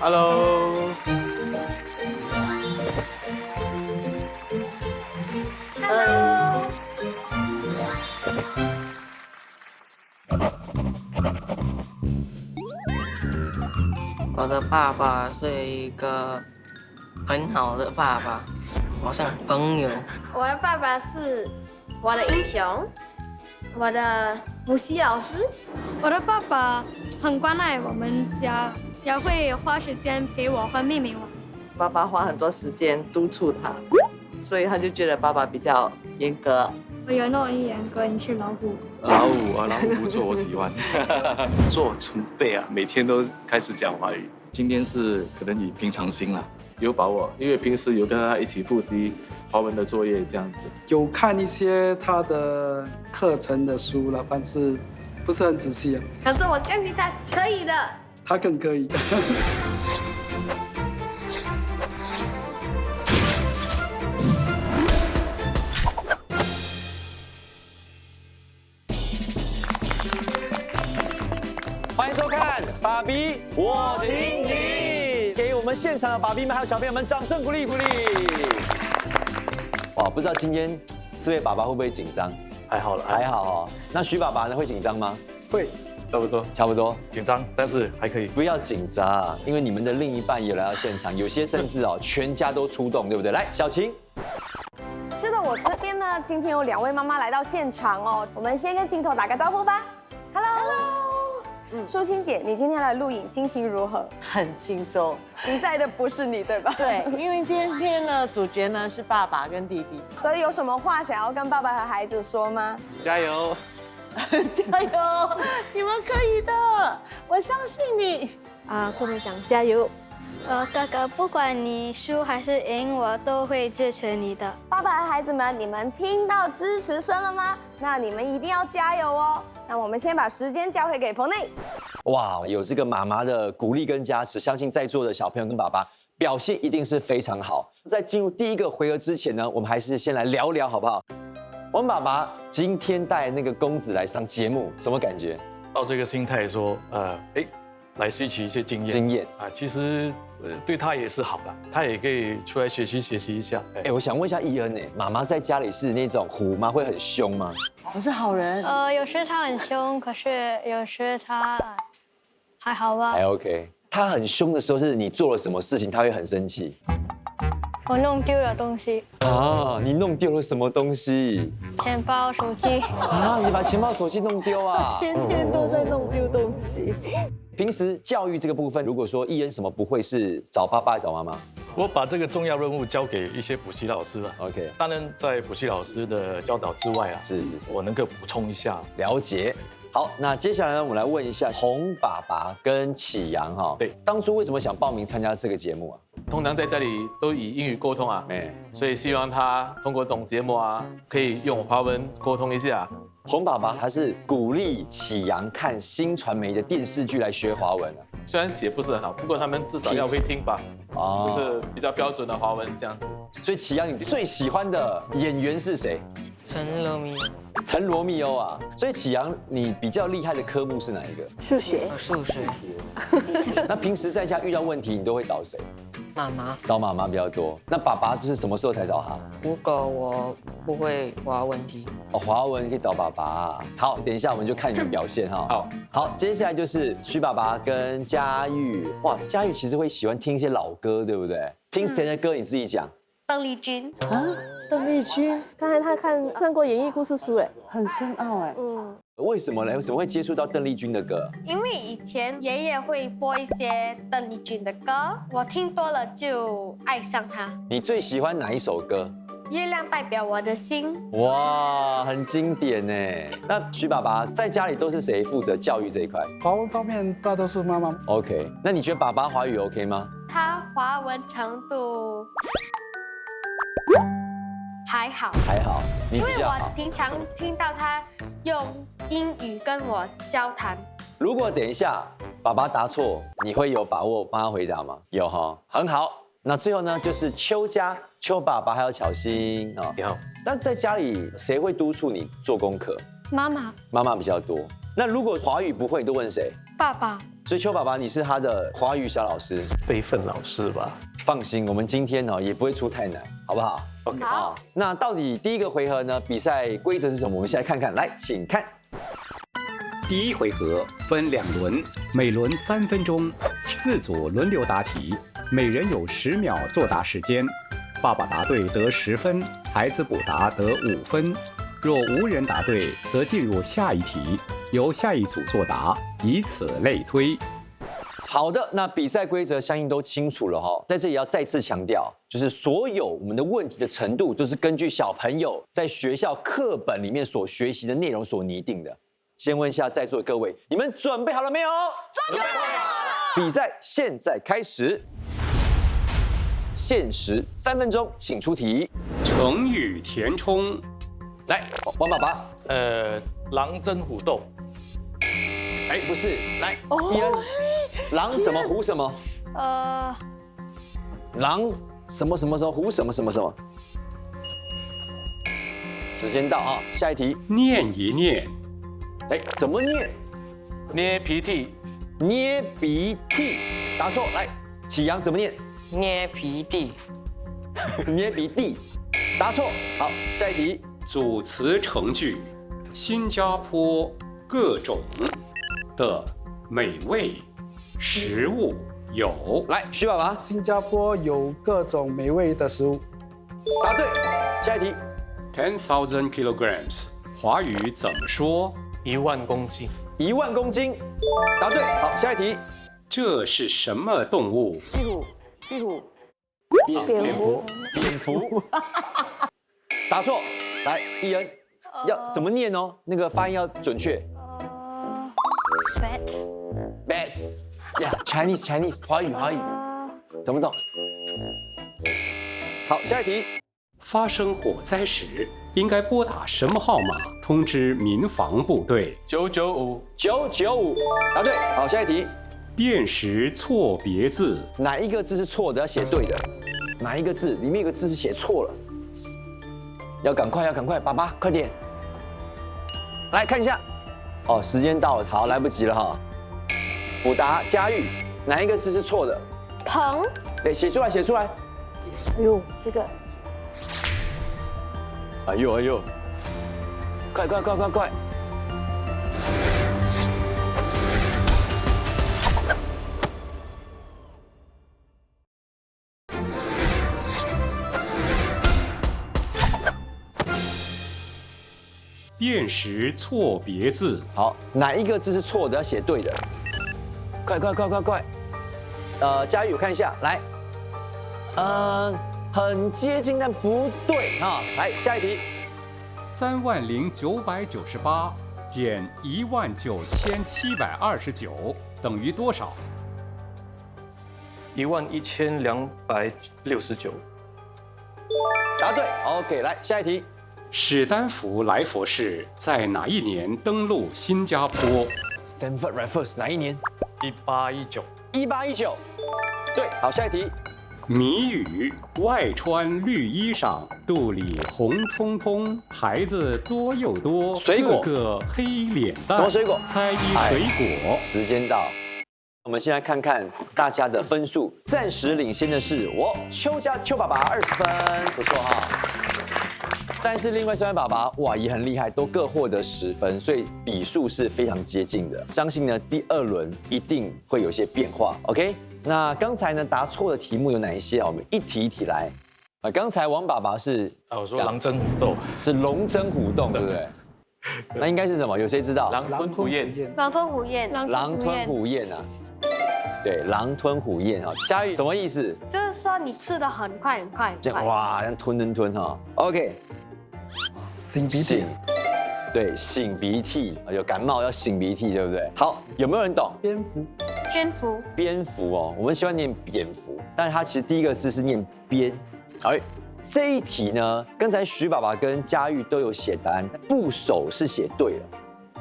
Hello， 我的爸爸是一个很好的爸爸，好像朋友。我的爸爸是我的英雄，我的补习老师。我的爸爸很关爱我们家，也会花时间陪我和妹妹玩。爸爸花很多时间督促他，所以他就觉得爸爸比较严格。我有那么一严格，你是老虎。老五啊，老五不错，我喜欢。做准备啊，每天都开始讲华语。今天是可能以平常心啦，有把握，因为平时有跟他一起复习华文的作业这样子。有看一些他的课程的书了，但是不是很仔细啊。可是我相信他可以的。他更可以。欢迎收看《爸比我挺你》，给我们现场的爸比们还有小朋友们掌声鼓励鼓励。哇，不知道今天4位爸爸会不会紧张？还好了，还好哦。那徐爸爸呢？会紧张吗？会，差不多，差不多。紧张，但是还可以。不要紧张，因为你们的另一半也来到现场，有些甚至哦全家都出动，对不对？来，小晴。是的，我这边呢，今天有2位妈妈来到现场哦。我们先跟镜头打个招呼吧。Hello。淑清姐，你今天来录影，心情如何？很轻松。比赛的不是你，对吧？对，因为今天呢，主角呢是爸爸跟弟弟。所以有什么话想要跟爸爸和孩子说吗？加油！加油！你们可以的，我相信你。跟我们讲加油。哥哥，不管你输还是赢，我都会支持你的。爸爸和孩子们，你们听到支持声了吗？那你们一定要加油哦。那我们先把时间交回给彭内。哇，有这个妈妈的鼓励跟加持，相信在座的小朋友跟爸爸表现一定是非常好。在进入第一个回合之前呢，我们还是先来聊聊好不好？我们爸爸今天带那个公子来上节目，什么感觉？抱这个心态说，来吸取一些经验啊，其实对他也是好的，他也可以出来学习一下。我想问一下伊恩，妈妈在家里是那种虎吗？会很凶吗？我是好人。有时他很凶，可是有时他还好吧。还 OK。他很凶的时候，是你做了什么事情，他会很生气？我弄丢了东西。啊，你弄丢了什么东西？钱包、手机。啊，你把钱包、手机弄丢啊？天天都在弄丢东西。平时教育这个部分，如果说伊恩什么不会，是找爸爸还是找妈妈？我把这个重要任务交给一些补习老师了。OK， 当然在补习老师的教导之外啊，是我能够补充一下。了解。好，那接下来呢，我们来问一下洪爸爸跟启阳哈。对，当初为什么想报名参加这个节目啊？通常在这里都以英语沟通啊，所以希望他通过懂节目啊，可以用华文沟通一下。洪爸爸还是鼓励启阳看新传媒的电视剧来学华文啊。虽然写不是很好，不过他们至少要会听吧，就是比较标准的华文这样子。所以启阳，你最喜欢的演员是谁？陈罗密欧。陈罗密欧啊，所以启阳，你比较厉害的科目是哪一个？数学。数学。那平时在家遇到问题，你都会找谁？妈妈。找妈妈比较多。那爸爸就是什么时候才找他？如果我不会华文题。华文可以找爸爸。好，等一下我们就看你们表现哈。好，接下来就是徐爸爸跟佳玉。哇，佳玉其实会喜欢听一些老歌，对不对？听谁的歌你自己讲。邓丽君啊，邓丽君，刚才他看过演绎故事书，很深奥哎。为什么呢？为什么会接触到邓丽君的歌？因为以前爷爷会播一些邓丽君的歌，我听多了就爱上她。你最喜欢哪一首歌？月亮代表我的心。哇，很经典呢。那徐爸爸在家里都是谁负责教育这一块？华文方面大多数妈妈。OK， 那你觉得爸爸华语 OK 吗？他华文程度还好，还好，你因为比较好。我平常听到他用英语跟我交谈，如果等一下爸爸答错，你会有把握帮他回答吗？有哈，很好。那最后呢，就是邱家、邱爸爸还有巧心啊。你好。那在家里谁会督促你做功课？妈妈、妈妈比较多。那如果华语不会，你都问谁？爸爸。所以邱爸爸，你是他的华语小老师，备份老师吧。放心，我们今天呢也不会出太难，好不好 ？OK。好。那到底第一个回合呢，比赛规则是什么？我们先来看看，来，请看。第一回合分2轮，每轮3分钟，4组轮流答题，每人有10秒作答时间。爸爸答对得10分，孩子补答得5分。若无人答对，则进入下一题，由下一组作答，以此类推。好的，那比赛规则相信都清楚了哈。在这里要再次强调，就是所有我们的问题的程度都是根据小朋友在学校课本里面所学习的内容所拟定的。先问一下在座的各位，你们准备好了没有？准备好了。比赛现在开始，限时3分钟，请出题。成语填充，来，王爸爸。狼争虎斗。哎，不是，来，伊恩，狼什么虎什么？狼什么什么什么虎什么什么什么？时间到啊，下一题。念一念。哎，怎么念？捏鼻涕。捏鼻涕，答错。来，启阳怎么念？捏皮地。捏鼻涕，答错。好，下一题。组词成句：新加坡各种的美味食物有。来，徐爸爸。新加坡有各种美味的食物。答对。下一题。 10,000 kilograms， 华语怎么说？1万公斤。1万公斤，答对。好，下一题。这是什么动物？壁虎，壁虎，蝙蝠，蝙蝠。答错。来，伊恩，要怎么念哦？那个发音要准确。bats，呀，Chinese， 华语，怎么懂？好，下一题。 发生火灾时，应该拨打什么号码通知民防部队？995。995，答对。好，下一题。辨识错别字，哪一个字是错的？要写对的。哪一个字里面有个字是写错了？要赶快，爸爸，快点。来看一下。哦，时间到了，好，来不及了哈。补答佳玉，哪一个字是错的？棚。对，写出来。哎呦，这个。 哎呦，快！辨识错别字，好，哪一个字是错的？要写对的。快！佳玉，我看一下，来，很接近，但不对啊！来，下一题。30,998减19,729等于多少？11269。答对。OK， 来下一题。史丹福来佛士在哪一年登陆新加坡 ？Stanford Raffles 哪一年？1819。1819。对，好，下一题。 谜语：外穿绿衣裳，肚里红彤彤，孩子多又多，水果，个个黑脸蛋。什么水果？猜一水果。时间到，我们先来看看大家的分数。暂时领先的是我邱爸爸20分，不错哈。但是另外3位爸爸哇也很厉害，都各获得10分，所以比数是非常接近的。相信呢第2轮一定会有些变化。OK。 那刚才呢答错的题目有哪一些啊？我们一题一题来。刚才王爸爸是我说狼争虎斗，是龙争虎斗，对不对？那应该是什么？有谁知道？狼吞虎咽。狼吞虎咽。狼吞虎咽啊！对，狼吞虎咽啊！佳玉什么意思？就是说你吃的很快。这样哇，像吞哈。OK。擤鼻涕。对，擤鼻涕，有感冒要擤鼻涕，对不对？好，有没有人懂？蝙蝠哦，我们喜欢念蝙蝠，但是它其实第一个字是念边。哎，这一题呢，刚才徐爸爸跟佳玉都有写答案，部首是写对了，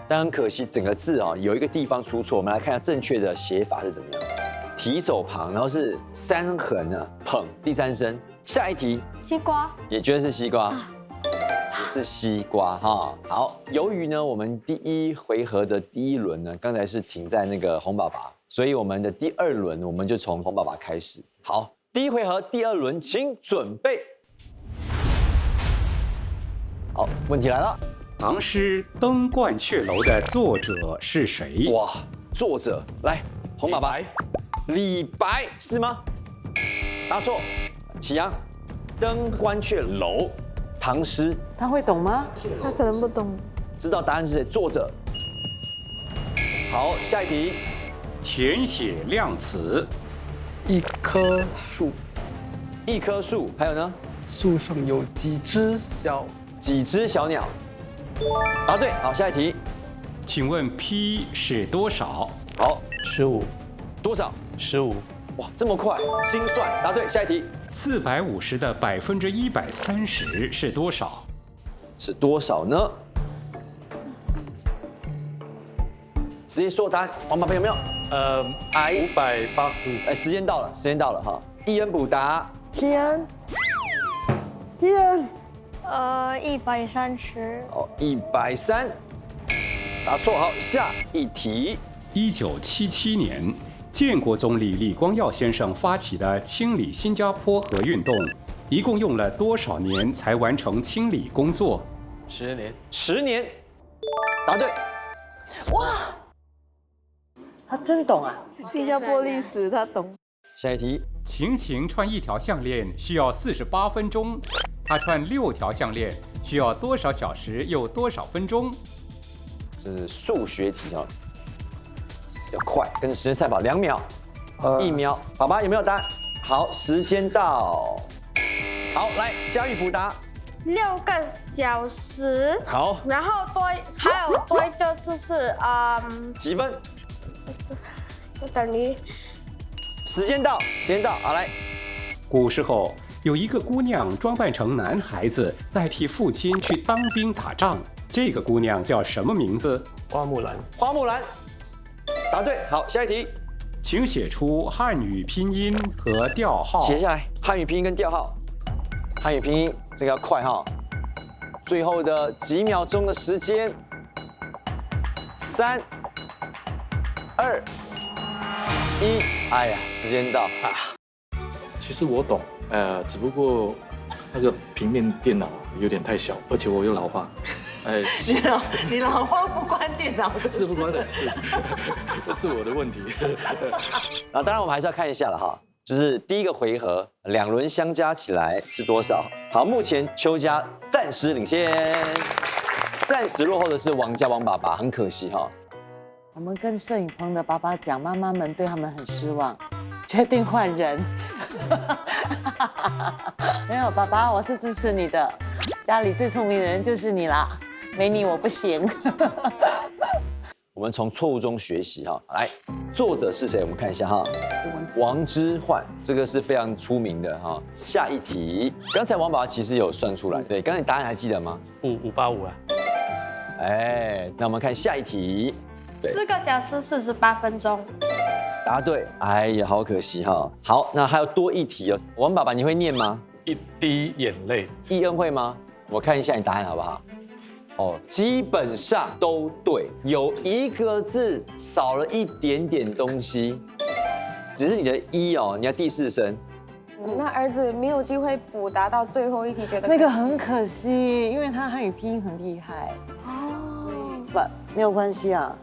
但很可惜整个字啊有一个地方出错，我们来看一下正确的写法是怎么样。提手旁，然后是3横啊，捧第3声。下一题，西瓜，也觉得是西瓜，是西瓜哈。好，由于呢我们第1回合的第1轮呢，刚才是停在那个洪爸爸，所以我们的第2轮我们就从洪爸爸开始。好，第1回合第2轮，请准备。好，问题来了。唐诗《登鹳雀楼》的作者是谁？哇，作者来，洪爸爸，李白是吗？答错。启阳，《登鹳雀楼》，唐诗，他会懂吗？他可能不懂。知道答案是谁？作者。好，下一题。填写量词。一棵树，一棵树，还有呢？树上有几只小鸟？答对。好，下一题。请问 P 是多少？好，15。多少？15。哇，这么快，心算。答对。下一题。450的130%是多少？是多少呢？直接说答案，王爸爸有没有？585。哎，时间到了哈。一恩补答。天，130。哦，130。答错。好，下一题。1977年，建国总理李光耀先生发起的清理新加坡河运动，一共用了多少年才完成清理工作？10年。10年。答对。哇，他真懂啊！新加坡历史他懂。下一题。晴晴穿1条项链需要48分钟，她穿6条项链需要多少小时又多少分钟？是数学题啊，要快，跟时间赛跑，2秒、1秒。爸爸有没有答案？好，时间到。好，来佳玉补答。6个小时。好。然后还有多就是几分？就等于。时间到，好来。古时候有一个姑娘装扮成男孩子，代替父亲去当兵打仗。这个姑娘叫什么名字？花木兰。花木兰。答对。好，下一题。请写出汉语拼音和调号。写下来，汉语拼音跟调号。汉语拼音这个要快哈。最后的几秒钟的时间。3、2、1。哎呀，时间到啊！其实我懂，只不过那个平面电脑有点太小，而且我有老花。你老花不关电脑的事，是不关的事，这是我的问题。当然我们还是要看一下了哈，就是第1个回合2轮相加起来是多少？好，目前邱家暂时领先，暂时落后的是王爸爸，很可惜哈。我们跟摄影棚的爸爸讲，妈妈们对他们很失望，决定换人。没有，爸爸，我是支持你的。家里最聪明的人就是你啦，没你我不行。我们从错误中学习哈。来，作者是谁？我们看一下哈。王之涣，这个是非常出名的哈。下一题，刚才王爸爸其实有算出来，对，刚才答案还记得吗？585啊。哎，那我们看下一题。4个小时48分钟。答对。哎呀，好可惜哈。好，那还有多一题哦。王爸爸，你会念吗？一滴眼泪。一恩会吗？我看一下你答案好不好？哦，基本上都对，有1个字少了一点点东西，只是你的一哦，你要第4声。那儿子没有机会补答到最后一题，觉得那个很可惜，因为他汉语拼音很厉害。哦，不，没有关系啊。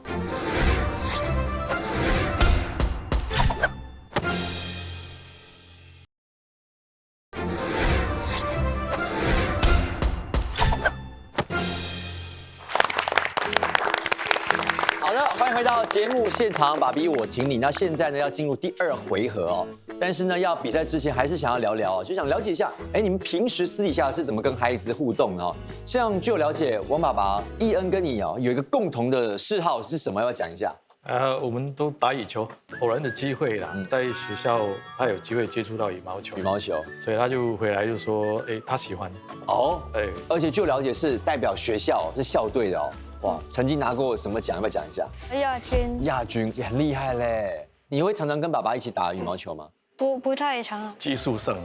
欢迎回到节目现场，爸比我挺你。那现在呢要进入第2回合哦，但是呢要比赛之前还是想要聊聊哦，就想了解一下，你们平时私底下是怎么跟孩子互动哦？像据我了解，王爸爸义恩跟你哦有一个共同的嗜好是什么？要不要讲一下？我们都打羽球，偶然的机会啦，在学校他有机会接触到羽毛球，所以他就回来就说，他喜欢。哦，而且据我了解是代表学校是校队的哦。哇，曾经拿过什么奖？要不要讲一下？亚军。亚军也很厉害嘞。你会常常跟爸爸一起打羽毛球吗？不太常。技术上，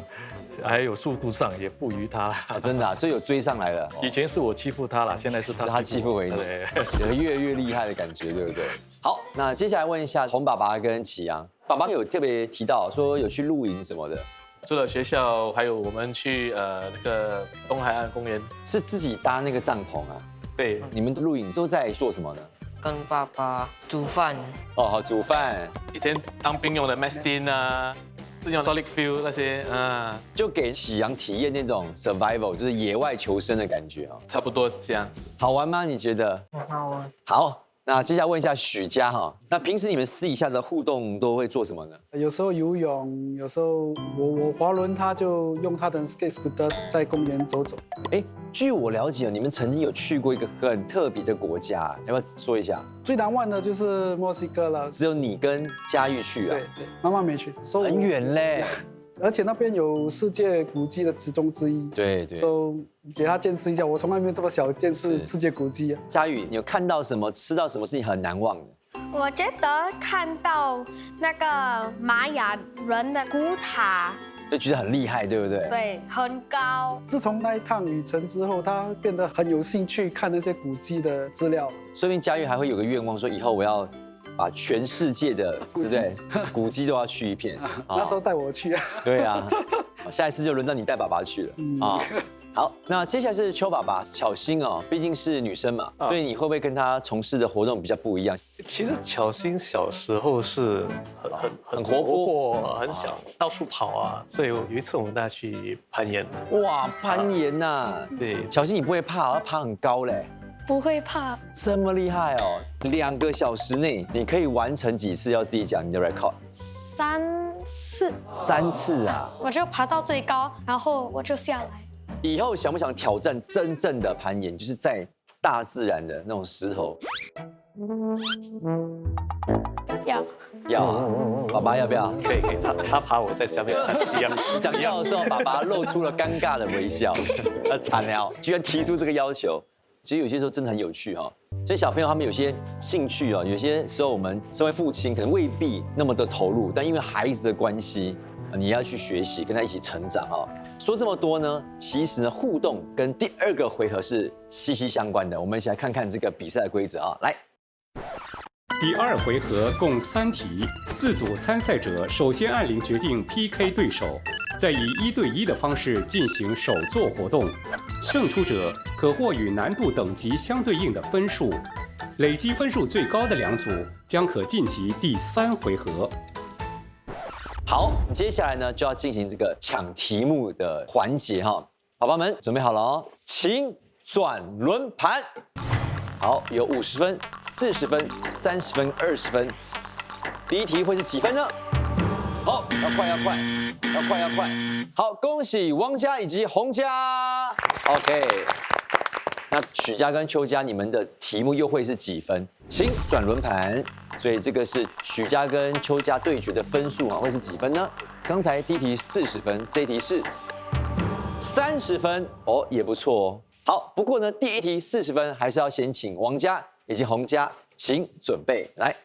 还有速度上也不如他。真的啊，所以有追上来了。以前是我欺负他了，现在是他欺负回你，有越来越厉害的感觉，对不对？好，那接下来问一下洪爸爸跟启阳，爸爸有特别提到说有去露营什么的。除了学校，还有我们去那个东海岸公园，是自己搭那个帐篷啊？对，你们露营都在做什么呢？跟爸爸煮饭。哦，好，煮饭。以前当兵用的 Mastin 啊，是用 Solid Fuel 那些啊，就给启阳体验那种 survival， 就是野外求生的感觉啊。差不多这样子。好玩吗？你觉得？好玩。好。那接下来问一下许家哈，那平时你们私底下的互动都会做什么呢？有时候游泳，有时候我滑轮，他就用他的 skate scooter 在公园走走。哎，据我了解，你们曾经有去过一个很特别的国家，要不要说一下？最难忘的就是墨西哥了，只有你跟佳玉去啊？对，妈妈没去，很远嘞。而且那边有世界古迹的其中之一，对，就给他见识一下。我从来没有这么小见识世界古迹啊。佳宇，你有看到什么、吃到什么事情很难忘的？我觉得看到那个玛雅人的古塔，就觉得很厉害，对不对？对，很高。自从那一趟旅程之后，他变得很有兴趣看那些古迹的资料。说不定佳玉还会有个愿望，说以后我要把全世界的，对不对？古迹都要去一遍。那时候带我去啊。对啊，下一次就轮到你带爸爸去了啊。好，那接下来是邱爸爸，巧心哦，毕竟是女生嘛，所以你会不会跟她从事的活动比较不一样？其实巧心小时候是很活泼，很想到处跑啊，所以有一次我们带她去攀岩。哇，攀岩呐！对，巧心你不会怕，要爬很高嘞。不会怕，这么厉害哦！2个小时内你可以完成几次？要自己讲你的 record。3次。3次啊！我就爬到最高，然后我就下来。以后想不想挑战真正的攀岩，就是在大自然的那种石头？要啊！爸爸要不要？可以，他爬，我在下面。讲要的时候，爸爸露出了尴尬的微笑，惨了，居然提出这个要求。其实有些时候真的很有趣哈，所以小朋友他们有些兴趣哦，有些时候我们身为父亲可能未必那么的投入，但因为孩子的关系，你要去学习，跟他一起成长哦。说这么多呢，其实呢互动跟第2个回合是息息相关的。我们一起来看看这个比赛的规则啊，来。第2回合共3题，4组参赛者首先按铃决定 PK 对手，再以1对1的方式进行手作活动。胜出者可获与难度等级相对应的分数，累积分数最高的2组将可晋级第3回合。好，接下来呢就要进行这个抢题目的环节哈，宝宝们准备好了哦，请转轮盘。好，有50分、40分、30分、20分。第一题会是几分呢？好，要快！好，恭喜王家以及洪家。OK， 那许家跟邱家，你们的题目又会是几分？请转轮盘。所以这个是许家跟邱家对决的分数啊，会是几分呢？刚才第一题40分，这一题是30分哦，也不错哦。好，不过呢，第一题40分，还是要先请王家以及洪家，请准备来。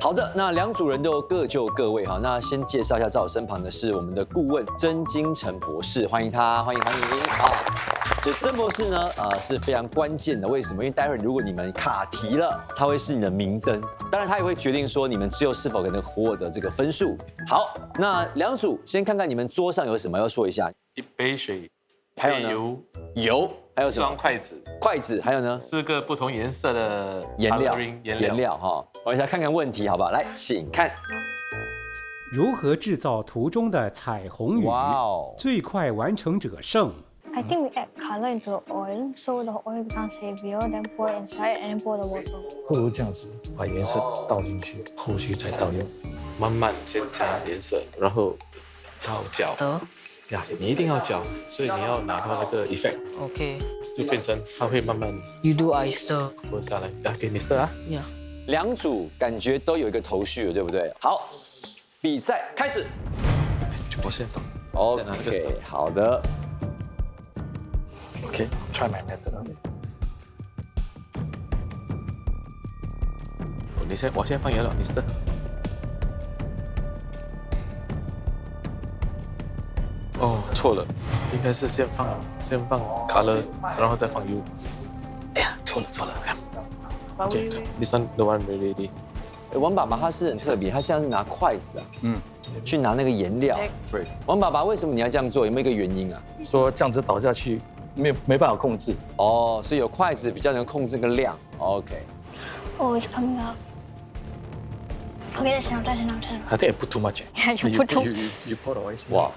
好的，那2组人都各就各位哈。那先介绍一下，在我身旁的是我们的顾问曾金城博士，欢迎他，欢迎。好，所以曾博士呢，是非常关键的。为什么？因为待会儿如果你们卡题了，他会是你的明灯，当然他也会决定说你们最后是否可能获得这个分数。好，那2组先看看你们桌上有什么要说一下。1杯水，还有呢？油，还有什么？双筷子，还有呢？4个不同颜色的颜料哈。我们来看看问题，好不好？来，请看。如何制造图中的彩虹鱼？最快完成者胜。I think we add color into the oil, so the oil becomes heavier, then pour it inside and then pour the water. 不如这样子，把颜色倒进去，后续再倒用，慢慢先加颜色，然后要搅。呀，你一定要搅，所以你要拿到那个 effect。OK， 就变成它会慢慢。You do I stir？ 拨下来，给你 stir 啊。2组感觉都有一个头绪了，对不对？好，比赛开始。就拨线上。OK， 好的。OK，try my method。我先放颜料，你 stir。哦，错了，应该是先放 color， 然后再放油。哎呀，错了，看。OK，this one the one ready。王爸爸他是很特别，他现在是拿筷子啊，去拿那个颜料。对，王爸爸为什么你要这样做？有没有一个原因啊？说这样子倒下去没办法控制。哦，所以有筷子比较能控制个量。OK。 Oh, it's coming up. Okay, that's enough. I think I put too much. Yeah, you put too. You put away. 哇，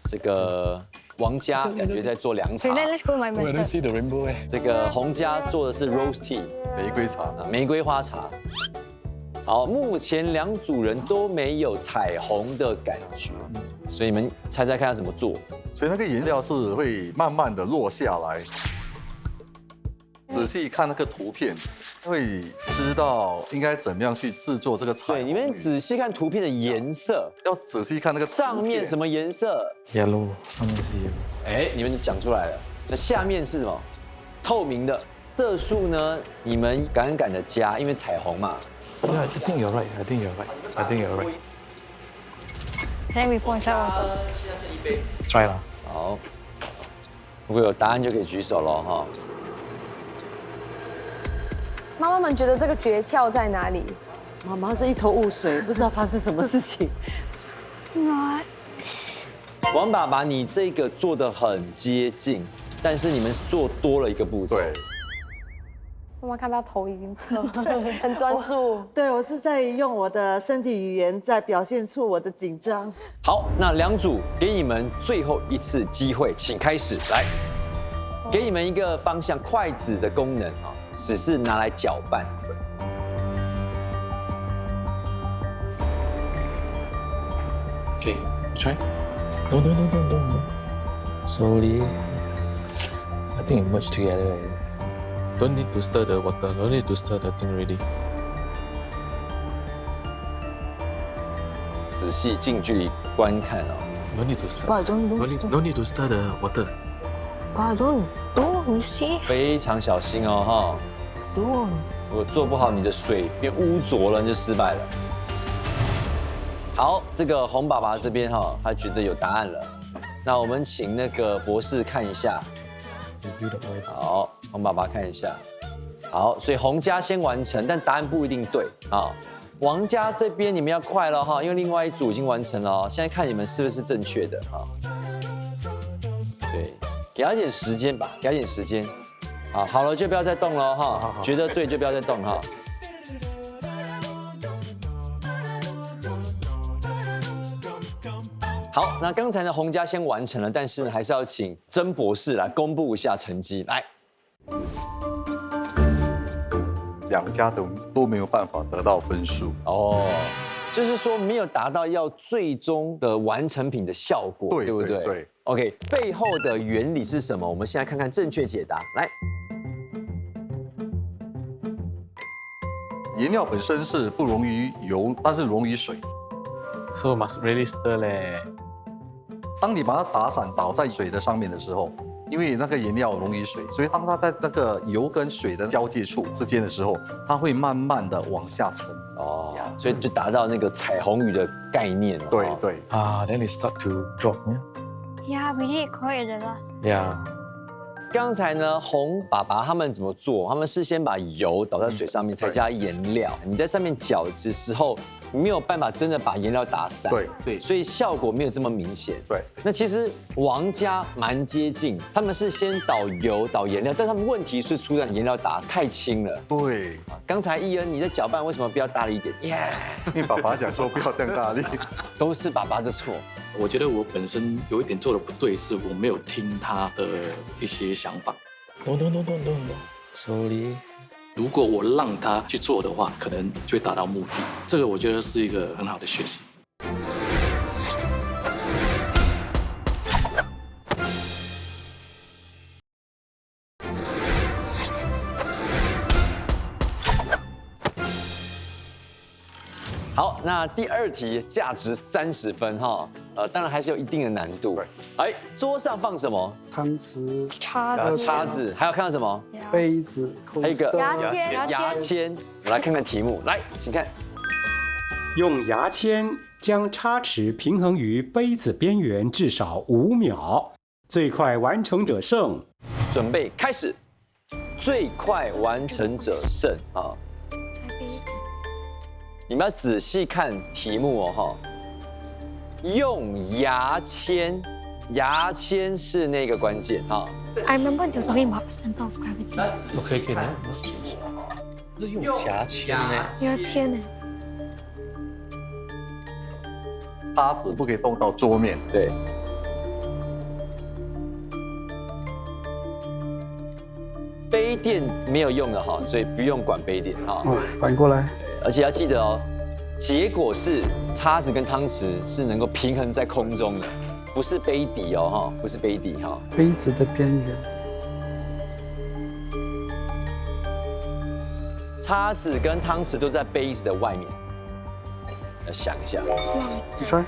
这个王家感觉在做凉茶。 So then let's go my I don't method. see the rainbow. 这个洪家做的是 rose tea 玫瑰茶，玫瑰花茶。好，目前两组人都没有彩虹的感觉，所以你们猜猜看要怎么做？所以那个颜料是会慢慢的落下来。仔细看那个图片，会知道应该怎么样去制作这个彩虹。对，你们仔细看图片的颜色，要仔细看那个上面什么颜色 Yellow， 上面是 yellow。哎，你们就讲出来了。那下面是什么？透明的。色素呢？你们敢的加，因为彩虹嘛。Yeah, I think you're right. I think you're right. Then we pour inside water. Try 啦。好，如果有答案就可以举手了哈。妈妈们觉得这个诀窍在哪里？妈妈是一头雾水，不知道发生什么事情。王爸爸，你这个做的很接近，但是你们做多了一个步骤。对。妈妈看到头已经侧，很专注。对，我是在用我的身体语言在表现出我的紧张。好，那两组给你们最后一次机会，请开始来。给你们一个方向，筷子的功能啊，只是拿来搅拌。 Okay, try. No. Slowly. I think it merged together. Don't need to stir the water. Don't need to stir the thing already. 仔细近距离观看哦。No need to stir. But don't No need to stir the water. But don't. You see? 非常小心哦哈。Don't. 如果做不好，你的水变污浊了，你就失败了。 好，这个洪爸爸这边哈，他觉得有答案了。那我们请那个博士看一下。好，洪爸爸看一下。好，所以洪家先完成，但答案不一定对啊。王家这边你们要快了哈，因为另外一组已经完成了哦。现在看你们是不是正确的哈？对，给他一点时间吧，给他一点时间。好了就不要再动了哈。觉得对就不要再动哈。 好，那刚才呢，洪家先完成了，但是呢，还是要请曾博士来公布一下成绩。来，两家都没有办法得到分数哦，就是说没有达到要最终的完成品的效果，对不对？对。OK， 背后的原理是什么？我们现在看看正确解答。来，颜料本身是不溶于油，但是溶于水。 So must really stir 嘞。当你把它打散倒在水的上面的时候，因为那个颜料溶于水，所以当它在那个油跟水的交界处之间的时候，它会慢慢的往下沉。哦，所以就达到那个彩虹鱼的概念了。对对。Then it start to drop. Yeah, we did correct the last. Yeah. 刚才呢，洪爸爸他们怎么做？他们是先把油倒在水上面，才加颜料。你在上面搅的时候，你没有办法真的把颜料打散。对，所以效果没有这么明显。对，那其实王家蛮接近，他们是先倒油、倒颜料，但他们问题是出在颜料打太轻了。对，刚才伊恩你在搅拌为什么不要大力一点？因为爸爸讲说不要这样大力，都是爸爸的错。 我觉得我本身有一点做的不对，是我没有听他的一些想法。No. Slowly. 如果我让他去做的话，可能就会达到目的。这个我觉得是一个很好的学习。好，那第二题价值30分哈。当然还是有一定的难度。哎，桌上放什么？汤匙、叉子，还有看到什么？杯子、还有一个牙签。我来看看题目，来，请看。用牙签将叉匙平衡于杯子边缘至少5秒，最快完成者胜。准备开始，最快完成者胜啊！你们要仔细看题目哦哈。用牙签，牙签是那个关键哈。I remember they were talking about the center of gravity. OK， 这用牙签呢？牙签呢？叉子不可以动到桌面。对。杯垫没有用的哈，所以不用管杯垫哈。反过来。而且要记得哦，结果是叉子跟汤匙是能够平衡在空中的，不是杯底哦哈，不是杯底哈。杯子的边缘。叉子跟汤匙都在杯子的外面。要想一下。你说。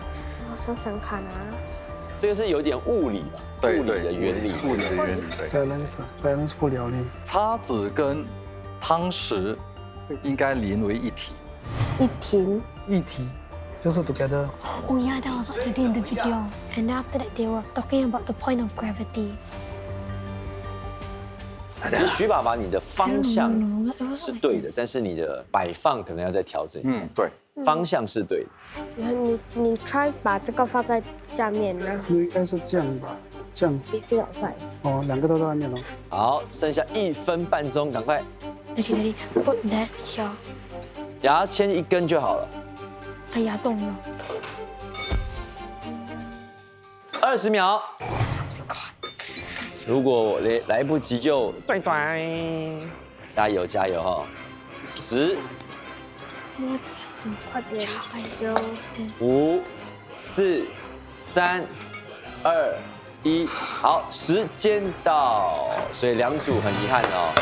我想想看啊。这个是有点物理吧？对，物理的原理。物理的原理，对。balance 不了力。叉子跟汤匙应该连为一体。一体，就是 together。Oh yeah, that was what they did in the video. And after that, they were talking about the point of gravity. 其实徐爸爸，你的方向是对的，但是你的摆放可能要再调整。对，方向是对的。然后你 try 把这个放在下面，然后应该是这样吧，这样。facing outside。哦，两个都在外面哦。好，剩下1分半钟，赶快。Ready, put that here. 牙签1根就好了。哎呀，动了。20秒。如果来不及就短，加油加油哈！10、快点5、4、3、2、1，好，时间到，所以2组很遗憾哦，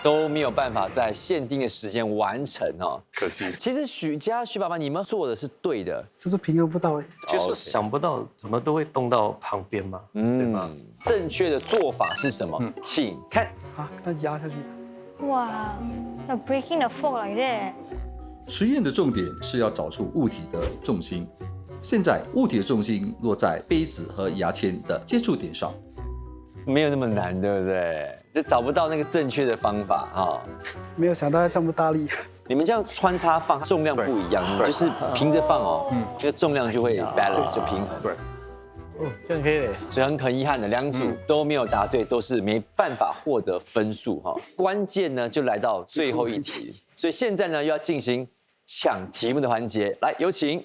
都没有办法在限定的时间完成哦，可惜。其实许爸爸，你们做的是对的，就是平衡不到哎，就是想不到怎么都会动到旁边嘛，对吧？正确的做法是什么？请看。啊，那压下去。哇，那 breaking the fork like that。实验的重点是要找出物体的重心。现在物体的重心落在杯子和牙签的接触点上，没有那么难，对不对？就找不到那个正确的方法哈。没有想到要这么大力。你们这样穿插放，重量不一样，就是平着放哦，这个重量就会 balance 就平衡。对。哦，这样可以嘞。所以很遗憾的，2组都没有答对，都是没办法获得分数哈。关键呢就来到最后一题，所以现在呢又要进行抢题目的环节，来有请。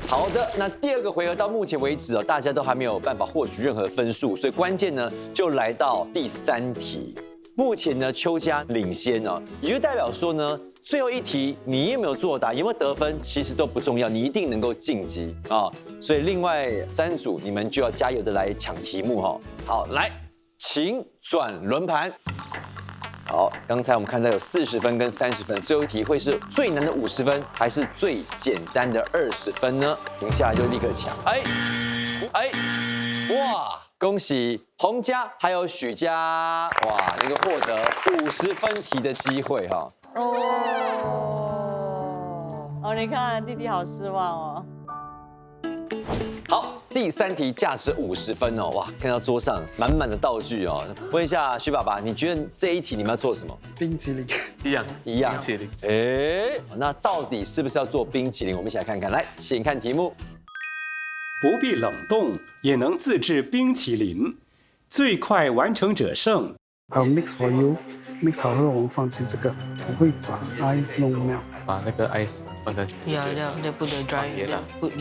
好的，那第2个回合到目前为止哦，大家都还没有办法获取任何分数，所以关键呢就来到第3题。目前呢邱家领先哦，也就代表说呢，最后一题你有没有作答，有没有得分，其实都不重要，你一定能够晋级啊。所以另外3组你们就要加油的来抢题目哈。好，来，请转轮盘。好，刚才我们看到有40分跟30分，最后一题会是最难的50分，还是最简单的20分呢？停下来就立刻抢。哇！恭喜洪家还有许家，哇，那个获得50分题的机会哈。哦，你看弟弟好失望哦。好，第3题价值50分哦，哇，看到桌上满满的道具哦。问一下徐爸爸，你觉得这一题你们要做什么？冰淇淋。一样。冰淇淋。那到底是不是要做冰淇淋？我们一起来看看。来，请看题目。不必冷冻也能自制冰淇淋，最快完成者胜。I'll mix for you。mix 好后我们放进这个，我会把 ice 弄melт。把那个 ice 放在。Yeah, put the dry.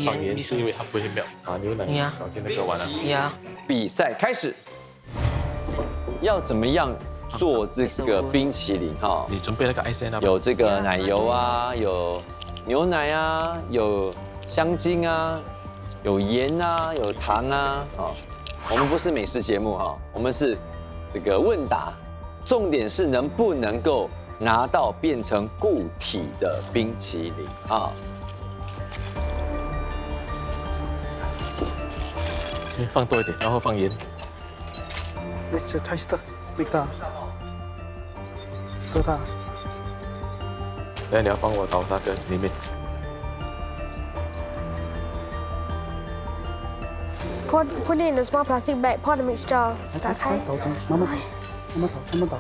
放盐是因为它不会melт，把牛奶倒进那个碗了。比赛开始。要怎么样做这个冰淇淋哈？你准备那个 ice 在那边。有这个奶油啊，有牛奶啊，有香精啊。有盐啊，有糖啊，我们不是美食节目哈，我们是这个问答，重点是能不能够拿到变成固体的冰淇淋啊。可以放多一点，然后放盐。 Let's just taste it. Mix it. 收它。来，你要帮我倒那个里面。 Put it in the small plastic bag. Pour the mixture. 打开。倒，慢慢倒，慢慢倒，慢慢倒。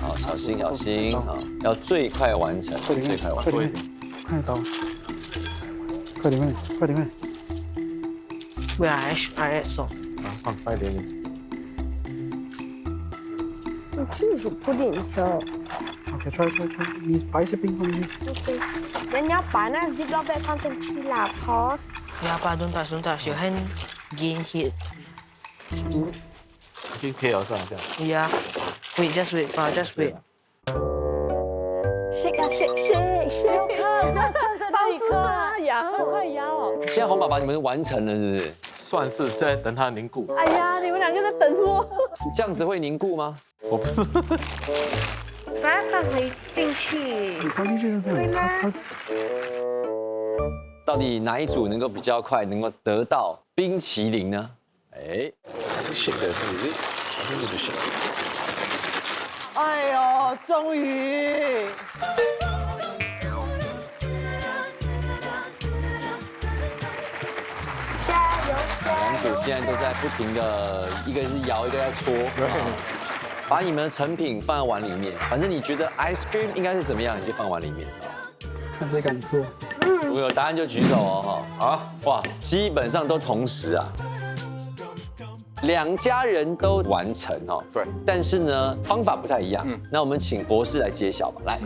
好，小心小心啊，要最快完成，最快完成。快倒，快点，快点。 Where I add salt. 放快点。用技术铺点条。 OK， try， 你把一些冰放进去。 OK， 人家把那 Ziploc bag 放进去啦 ，pause。 Ya, Pak, tuntas, you can gain heat. 已经可以了，是吧？这样。 Yeah. Wait, just wait, Pak, just wait. shake 啊 shake， 不要站在那里磕，摇，快摇。现在红爸爸你们完成了是不是？算是在等它凝固。哎呀，你们两个在等我。你这样子会凝固吗？我不是。把它放回进去。你放进去就可以了。它。到底哪一组能够比较快能够得到冰淇淋呢？哎，哎呦，终于！加油！两组现在都在不停的，一个是摇，一个在搓，把你们的成品放在碗里面。反正你觉得 ice cream 应该是怎么样，你就放碗里面。看谁敢吃。如果有答案就举手哦，哈。好，哇，基本上都同时啊。 两家人都完成哦，对，但是呢方法不太一样。那我们请博士来揭晓吧，来。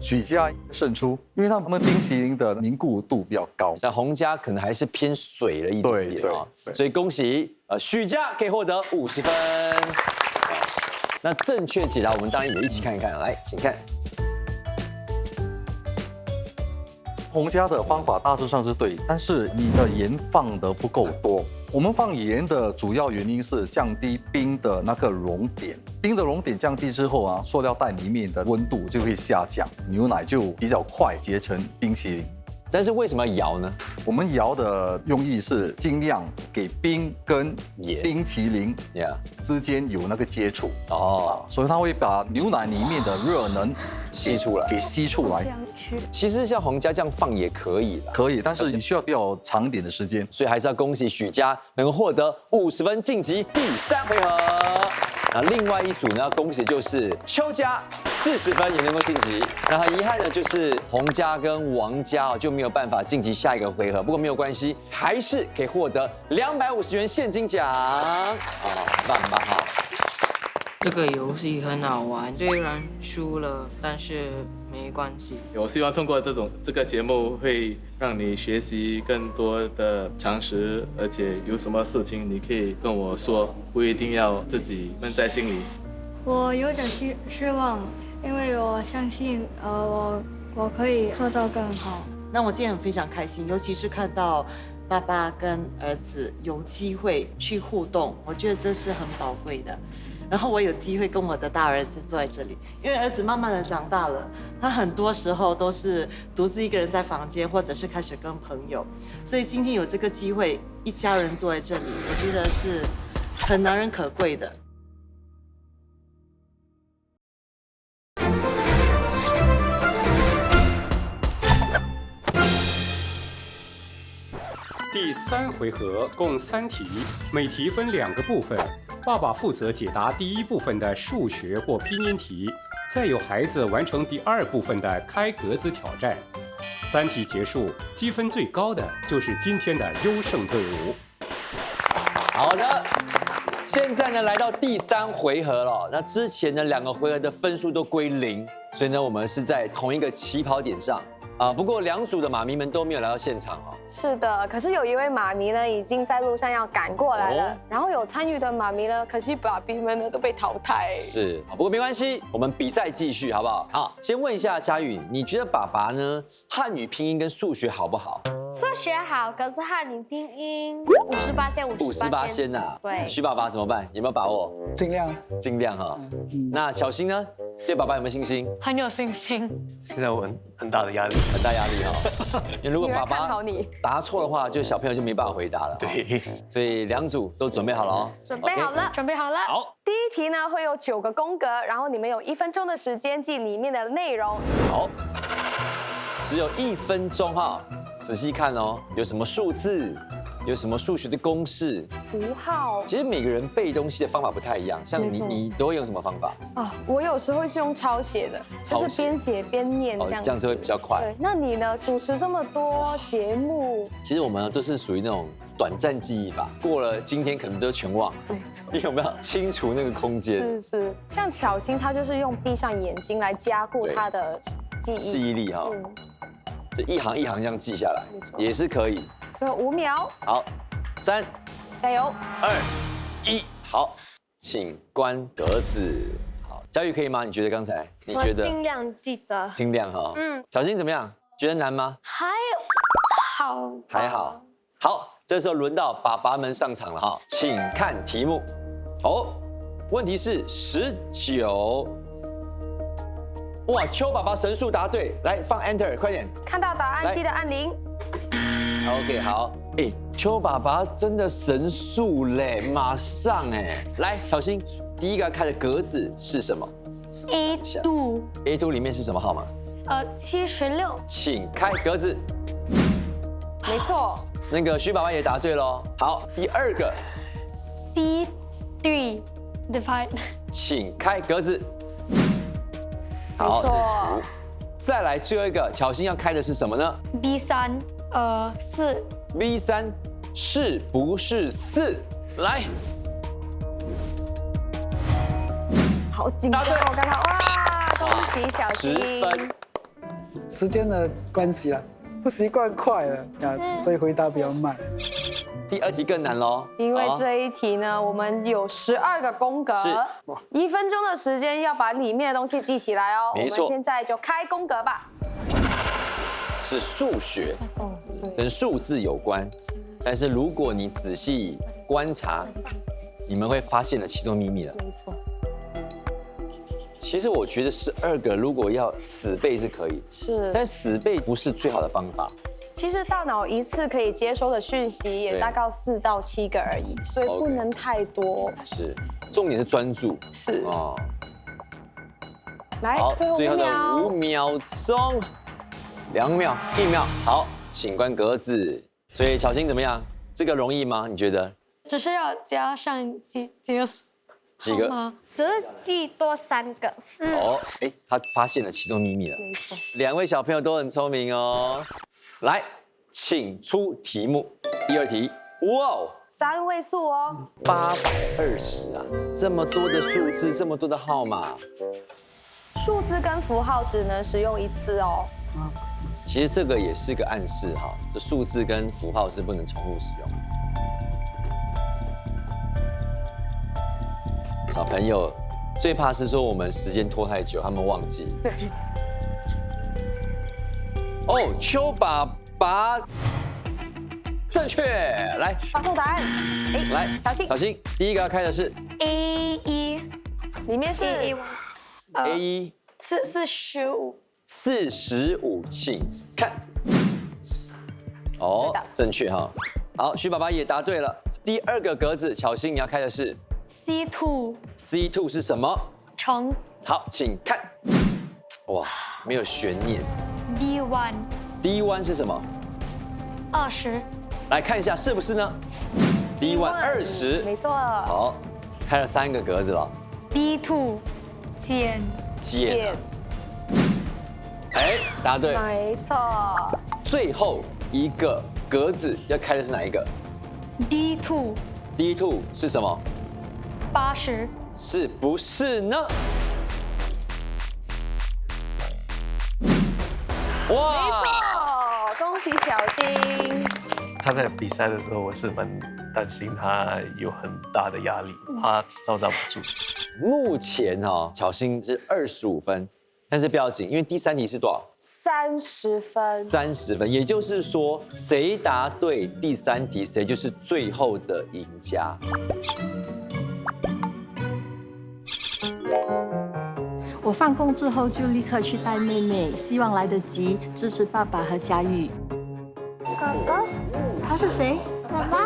许家胜出，因为他们冰淇淋的凝固度比较高，像洪家可能还是偏水了一点点啊，所以恭喜许家可以获得50分。那正确解答我们当然也一起看一看，来，请看。 洪家的方法大致上是对，但是你的盐放得不够多。我们放盐的主要原因是降低冰的那个熔点，冰的熔点降低之后啊，塑料袋里面的温度就会下降，牛奶就比较快结成冰淇淋。但是为什么要摇呢？我们摇的用意是尽量给冰跟冰淇淋之间有那个接触哦，所以它会把牛奶里面的热能吸出来，给吸出来。其实像洪家这样放也可以的，可以，但是你需要比较长一点的时间，所以还是要恭喜许家能够获得50分晋级第3回合。那另外一组呢，要恭喜就是邱家40分也能够晋级。那很遗憾的就是洪家跟王家就没有办法晋级下一个回合，不过没有关系，还是可以获得250元现金奖。很棒很棒哈！这个游戏很好玩，虽然输了，但是没关系。我希望通过这个节目，会让你学习更多的常识，而且有什么事情你可以跟我说，不一定要自己闷在心里。我有点失望，因为我相信我可以做到更好。那我今天非常开心，尤其是看到爸爸跟儿子有机会去互动，我觉得这是很宝贵的。然后我有机会跟我的大儿子坐在这里，因为儿子慢慢的长大了，他很多时候都是独自一个人在房间，或者是开始跟朋友，所以今天有这个机会，一家人坐在这里，我觉得是很难能可贵的。第3回合共3题，每题分2个部分。爸爸负责解答第1部分的数学或拼音题，再由孩子完成第2部分的开格子挑战。3题结束，积分最高的就是今天的优胜队伍。好的，现在呢来到第3回合了。那之前的2个回合的分数都归0，所以呢我们是在同一个起跑点上。不过2组的妈咪们都没有来到现场哦。是的，可是有一位妈咪呢，已经在路上要赶过来了。然后有参与的妈咪呢，可惜爸比们呢都被淘汰。是，不过没关系，我们比赛继续，好不好？好，先问一下佳允，你觉得爸爸呢，汉语拼音跟数学好不好？数学好，可是汉语拼音58%呐。对。徐爸爸怎么办？有没有把握？尽量。尽量哈。那巧心呢？对爸爸有没有信心？很有信心。现在我很大的压力，很大压力哈。因为如果爸女儿看好爸你，答错的话，就小朋友就没办法回答了。对，所以两组都准备好了哦。准备好了，准备好了。好，第一题呢会有9个宫格，然后你们有1分钟的时间记里面的内容。好，只有1分钟哈，仔细看哦，有什么数字，有什么数学的公式，符号其实每个人背东西的方法不太一样，像没错你都会用什么方法？啊，我有时候是用抄写的，就是边写边念这样。这样子会比较快。对，那你呢？主持这么多节目，其实我们都是属于那种短暂记忆法，过了今天可能都全忘。没错，你有没有清除那个空间？是，像巧心，她就是用闭上眼睛来加固她的记忆力哈，就一行一行这样记下来，也是可以。最后5秒，好，3，加油，2，1，好，请关格子。好，佳玉可以吗？你觉得刚才？你觉得？我尽量记得。尽量哈。小新怎么样？觉得难吗？还好。还好。好，这时候轮到爸爸们上场了哈，请看题目。哦，问题是19。哇，邱爸爸神速答对，来放 Enter， 快点。看到答案记得按0。OK， 好。哎，邱爸爸真的神速嘞，马上哎。来，小新，第一个开的格子是什么 A2 ？A2 里面是什么号码？76。请开格子。没错。那个徐爸爸也答对喽。好，第二个 C3 divide。请开格子。没错。再来最后一个，巧心要开的是什么呢 B3 4。V3是不是4？来，好紧张哦！刚刚哇，恭喜小新。10分。时间的关系啦，不习惯快了啊，所以回答比较慢。第二题更难喽，因为这一题呢，我们有12个宫格，1分钟的时间要把里面的东西记起来哦。没错，我们现在就开宫格吧。是数学，跟数字有关，但是如果你仔细观察，你们会发现了其中秘密了。没错。其实我觉得12个如果要死背是可以，但死背不是最好的方法。其实大脑一次可以接收的讯息也大概4到7个而已，所以不能太多。是，重点是专注。是哦。来，最后5秒钟，2秒，1秒，好，请关格子。所以巧心怎么样？这个容易吗？你觉得？只是要加上几个吗？只是记多3个。哦，哎，他发现了其中秘密了。没错，2位小朋友都很聪明哦。来，请出题目。第二题，哇，3位数哦，820啊，这么多的数字，这么多的号码。数字跟符号只能使用1次哦。其实这个也是个暗示哈，这数字跟符号是不能重复使用。小朋友最怕是说我们时间拖太久，他们忘记。哦，邱爸爸正确，来发送答案。哎，来，小新，第一个要开的是 A1，里面是 A1 45，请看。哦，正确哈。好，徐爸爸也答对了。第二个格子，巧心你要开的是 C2 是什么？乘。好，请看。哇，没有悬念。D1 是什么？20。来看一下是不是呢 ？D1 20，没错。好，开了3个格子了。B2 减。哎，答对。没错。最后一个格子要开的是哪一个 ？D2 是什么？80。是不是呢？哇！没错，恭喜小新。他在比赛的时候，我是蛮担心他有很大的压力，怕招架不住。目前哈，巧心是25分，但是不要紧，因为第3题是多少？30分。30分，也就是说，谁答对第3题，谁就是最后的赢家。我放工之后就立刻去带妹妹，希望来得及支持爸爸和佳玉。哥哥，他是谁？爸爸。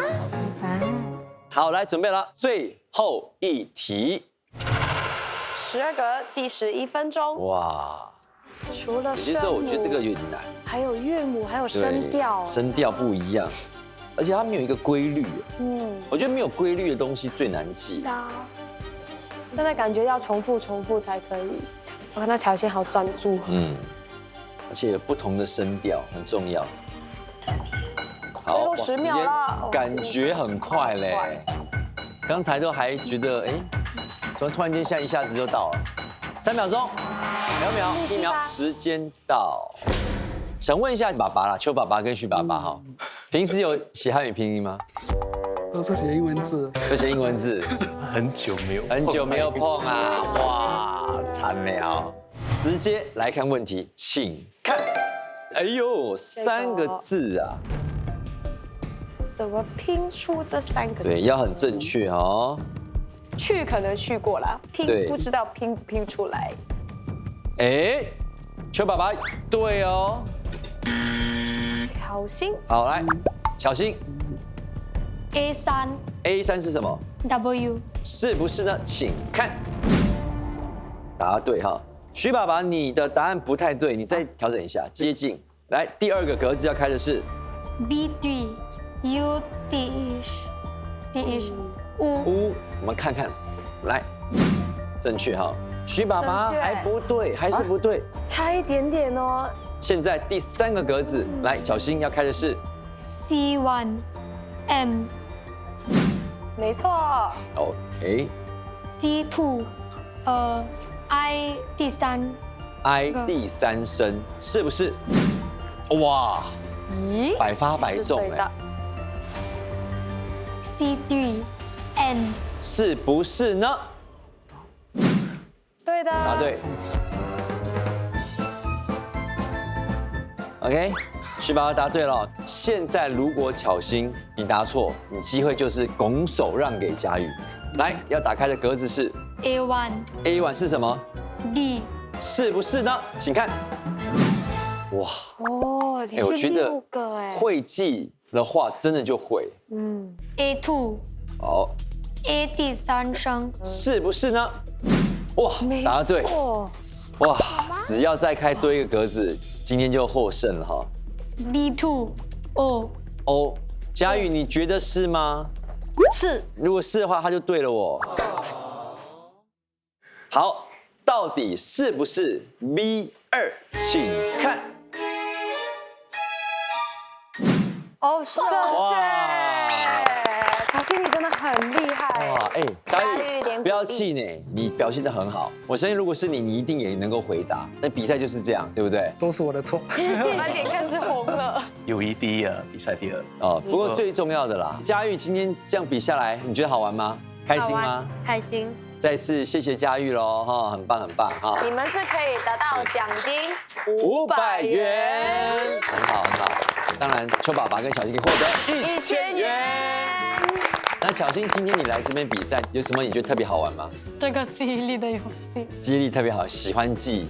好，来准备了，最后一题。 12格计时1分钟。哇，除了其实我觉得这个有点难，还有乐母，还有声调，声调不一样，而且它没有一个规律。我觉得没有规律的东西最难记。真的感觉要重复才可以。我看到乔欣好专注。而且有不同的声调很重要。好，10秒了，感觉很快嘞。刚才都还觉得突然间一下子就到了，3秒钟，2秒，1秒，时间到。想问一下爸爸啦，邱爸爸跟徐爸爸哈，平时有写汉语拼音吗？都是写英文字，都写英文字，很久没有碰啊，哇，惨了。直接来看问题，请看。哎呦，3个字啊！怎么拼出这3个字？对，要很正确哦。 去可能去过了，拼不知道拼不拼出来。邱爸爸对哦。小心。好，来，小心。A3 是什么 W 是不是呢？请看。答对哈。徐爸爸，你的答案不太对，你再调整一下，接近。来，第2个格子要开的是 B3 U D 乌，我们看看，来，正确哈。徐爸爸还不对，还是不对，差一点点哦。现在第3个格子，来，小新要开的是 C1 M， 没错。OK。C2 I 第3 声，是不是？哇，百发百中哎。C3 N 是不是呢？对的，答对。OK， 徐爸爸答对了。现在如果巧心你答错，你机会就是拱手让给佳玉。来，要打开的格子是 A1 是什么 D 是不是呢？请看。哇，我觉得6个哎，会记的话真的就会。A2 好 A 第3声是不是呢？哇，答对。哇，只要再开多一个格子，今天就获胜了哈。B2 O 佳玉，你觉得是吗？是。如果是的话，他就对了我。好，到底是不是 B2？请看。正确。乔欣，你真的很厉害。哇，佳玉，不要气馁，你表现得很好。我相信，如果是你，你一定也能够回答。那比赛就是这样，对不对？都是我的错。他脸开始红了。友谊第一啊，比赛第2。哦，不过最重要的啦，佳玉今天这样比下来，你觉得好玩吗？开心吗？开心。再次谢谢佳玉喽，哈，很棒很棒哈。你们是可以得到奖金500元，很好很好。当然，邱爸爸跟小新可以获得1000元。那巧心，今天你来这边比赛，有什么你觉得特别好玩吗？这个记忆力的游戏，记忆力特别好，喜欢记。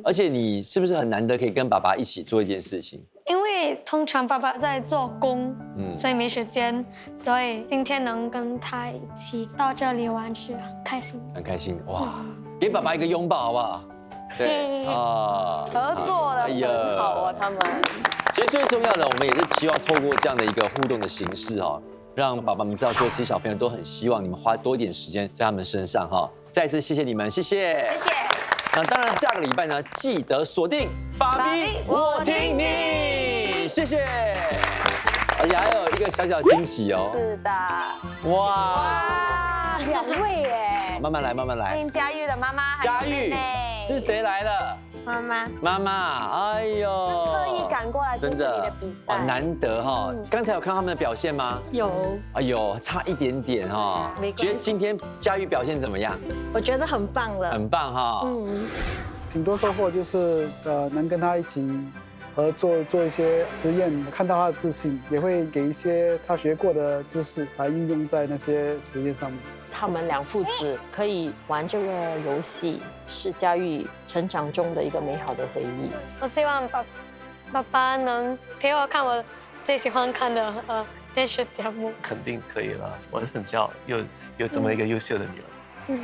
而且你是不是很难得可以跟爸爸一起做一件事情？因为通常爸爸在做工，所以没时间，所以今天能跟他一起到这里玩是很开心。很开心哇！给爸爸一个拥抱好不好？对啊，合作的很好啊，他们。其实最重要的，我们也是希望透过这样的一个互动的形式哦，让爸爸们知道说，其实小朋友都很希望你们花多一点时间在他们身上哈。再次谢谢你们，谢谢。谢谢。那当然，下个礼拜呢，记得锁定爸比我听你，谢谢。而且还有一个小小惊喜哦。是的。哇，2位耶。慢慢来，慢慢来。欢迎佳玉的妈妈，佳玉是谁来了？妈妈。妈妈，哎呦，特意赶过来支持你的比赛，难得哈。刚才有看他们的表现吗？有。哎呦，差一点点哈。觉得今天佳玉表现怎么样？我觉得很棒了。很棒哈。挺多收获，就是能跟他一起合作做一些实验，看到他的自信，也会给一些他学过的知识来运用在那些实验上面。他们两父子可以玩这个游戏，是佳玉成长中的一个美好的回忆。我希望爸爸能陪我看我最喜欢看的电视节目。肯定可以了，我很骄傲有这么一个优秀的女儿。